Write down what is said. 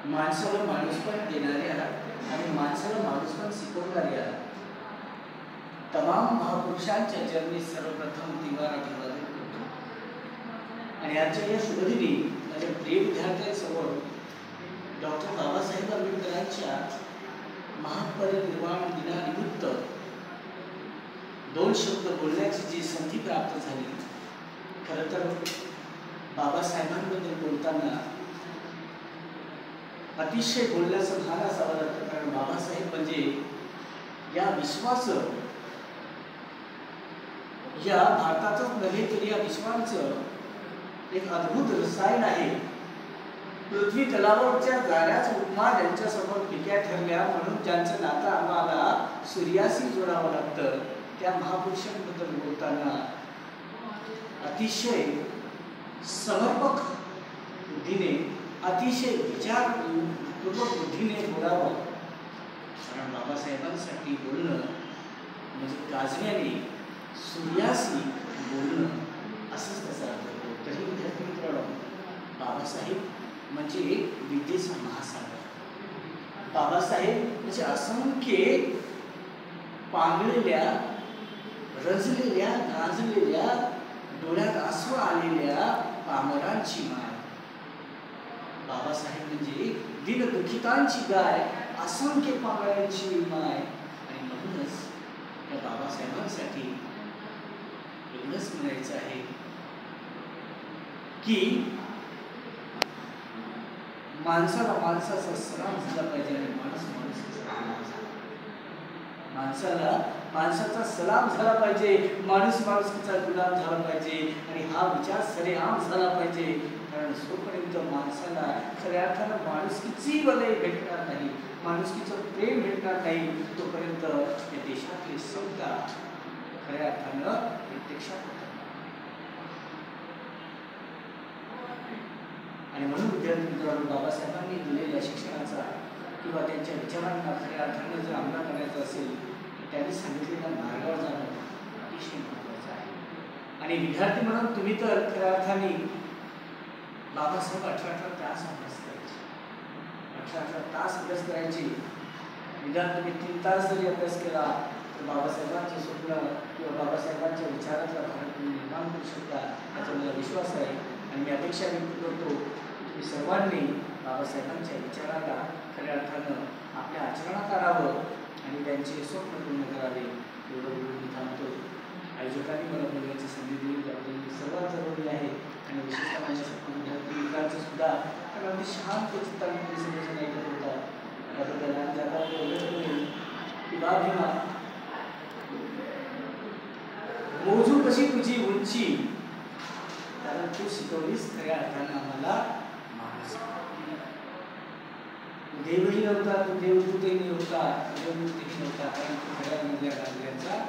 माणसाला माणूसपण देणाऱ्या आणि माणसाला माणूसपण शिकवणाऱ्या तमाम महापुरुषांच्या जन्मी सर्वप्रथम तिवार अभिवादन करतो। आणि आजच्या या शुभदिनी माझ्या प्रिय विद्यार्थ्यांसमोर डॉक्टर बाबासाहेब आंबेडकरांच्या महापरिनिर्वाण दिनानिमित्त दोन शब्द बोलण्याची जी संधी प्राप्त झाली, खरं तर बाबासाहेबांबद्दल बोलताना अतिशय बोलण्याचं भान असावं लागतं, कारण बाबासाहेब म्हणजे या विश्वाचं, या भारताचंच नव्हे तर या विश्वाचं एक अद्भुत रसायन आहे। पृथ्वी तलावावरच्या जाण्याच उपमा ज्यांच्यासमोर फिक्या ठरल्या, म्हणून ज्यांचं नातं आम्हाला सूर्याशी जोडावं लागतं, त्या महापुरुषांबद्दल बोलताना अतिशय समर्पक बुद्धीने, अतिशय विचारपूर्वक बुद्धीने बोलावं। कारण बाबासाहेबांसाठी बोलणं म्हणजे गाजण्याने सूर्याशी बोलणं असंच त्याचा अर्थ होतो। तरी विद्यार्थी मित्रांनो, बाबासाहेब म्हणजे एक विद्येचा महासागर। बाबासाहेब म्हणजे असंख्य पांगलेल्या, रजलेल्या, गाजलेल्या, डोळ्यात आसू आलेल्या पामरांची माय। बाबासाहेब म्हणजे दीनदुखितांची गाय, असंख्य पांगळ्यांची माय। आणि म्हणूनच त्या बाबासाहेबांसाठी एवढंच म्हणायचं आहे की माणसाला माणसाचा सलाम झाला पाहिजे आणि माणूस माणसाचा माणसाला माणसाचा सलाम झाला पाहिजे, माणूस माणसाचा गुलाम झाला पाहिजे। आणि हा विचार सरेआम झाला पाहिजे, कारण जोपर्यंत माणसाला खऱ्या अर्थानं माणुसकीची वलय भेटणार नाही, माणुसकीचं प्रेम भेटणार नाही, तोपर्यंत या देशातली समता खऱ्या अर्थानं प्रत्यक्षात होतात। आणि म्हणून विद्यार्थी मित्रांनो, बाबासाहेबांनी दिलेल्या शिक्षणाचा किंवा त्यांच्या विचारांना खऱ्या अर्थानं जर अंमलात करायचा असेल तर त्यांनी सांगितलेल्या मार्गावर जाणं अतिशय महत्त्वाचं आहे। आणि विद्यार्थी म्हणून तुम्ही तर खऱ्या अर्थाने बाबासाहेब 18 तास अभ्यास करायचे, 18 तास अभ्यास करायचे। निदान तुम्ही 3 तास जरी अभ्यास केला तर बाबासाहेबांचे स्वप्न किंवा बाबासाहेबांच्या विचारातला भारत तुम्ही निर्माण करू शकता, याचा मला विश्वास आहे। आणि मी अपेक्षा व्यक्त करतो तुम्ही सर्वांनी बाबासाहेबांच्या विचाराला खऱ्या अर्थानं आपल्या आचरणात आणावं आणि त्यांचे स्वप्न पूर्ण करावे। एवढं बोलून मी थांबतो। आयोजकांनी मला बोलण्याची संधी दिली त्याबद्दल मी सर्वात जरुरी आहे। आणि विशेषतः माझ्यासारखं विद्यार्थी मित्रांचं सुद्धा कारण अगदी शांत चित्ताने सगळेजण ऐकत होता, त्याबद्दल आणि जाता एवढंच की बा भीमा, मोजू कशी तुझी उंची, कारण तू शिकवलीस खऱ्या अर्थानं आम्हाला माणूस। देवही नव्हता, तू देवदूतही नव्हता, देवदूतही नव्हता, कारण तू खऱ्या गांधीयांचा